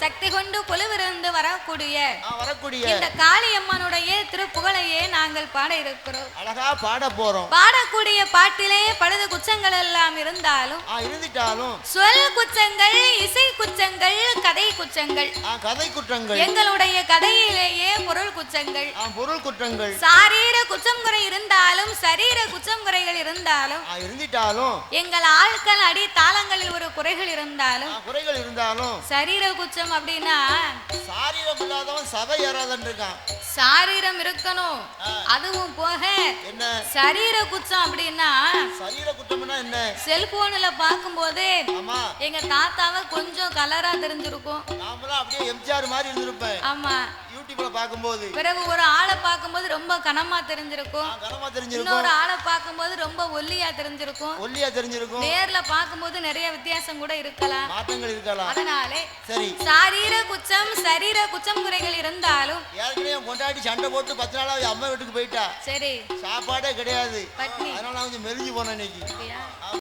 சக்தி கொண்டு கொலுவிருந்து வரக்கூடிய இந்த காளியம்மனுடைய திருப்புகழையே நாங்கள் பாட இருக்கிறோம். அழகா பாட போறோம். பாடக்கூடிய பாட்டிலே பழுது குச்சங்கள் எல்லாம் இருந்தாலும் சொல் குச்சங்கள், இசை குச்சங்கள், கதை குச்சங்கள், கதை குற்றங்கள், எங்களுடைய கதையிலேயே பொருள் குச்சங்கள், பொருள் குற்றங்கள், சாரீர குச்சம் குறை இருந்தாலும் சரீர குச்சம் குறைகள் இருந்தாலும் எங்கள் ஆட்கள் அடி தாளங்களில் ஒரு குறைகள் இருந்தாலும் சரீர குச்சம் அப்படின்னா சாரீரம் இல்லாதவன் சபை ஏறாதன்னு இருக்கான். சாரீரம் இருக்கணும். அதுவும் போக என்ன சரீர குச்சம் அப்படின்னா சரீர குற்றம்னா என்ன? செல்போன்ல பாக்கும்போது எங்க தாத்தாவை கொஞ்சம் கலரா தெரிஞ்சிருக்கும். நாமலாம் அப்படியே எம்ஜிஆர் மாதிரி இருந்திருப்பேன். ஆமா, யூடியூப்ல பாக்கும்போது. பிறகு ஒரு ஆளை பாக்கும்போது ரொம்ப கனமா தெரிஞ்சிருக்கும். இன்னொரு ஆளை பாக்கும்போது ரொம்ப ஒல்லியா தெரிஞ்சிருக்கும். நேர்ல பாக்கும்போது நிறைய வித்தியாசம் கூட இருக்கலாம், மாற்றங்கள் இருக்கலாம். அதனாலே சரி, சாரீர குச்சம் சரீர குச்சம் குறைகள் இருந்தாலும் ஏற்கனவே கொண்டாடி சண்டை போட்டு 10 நாளாவது அம்மா வீட்டுக்கு போயிட்டா. சரி, சாப்பாடே கிடையாது. அதனால நான் கொஞ்சம் மெலிஞ்சு போனேன் இன்னைக்கு.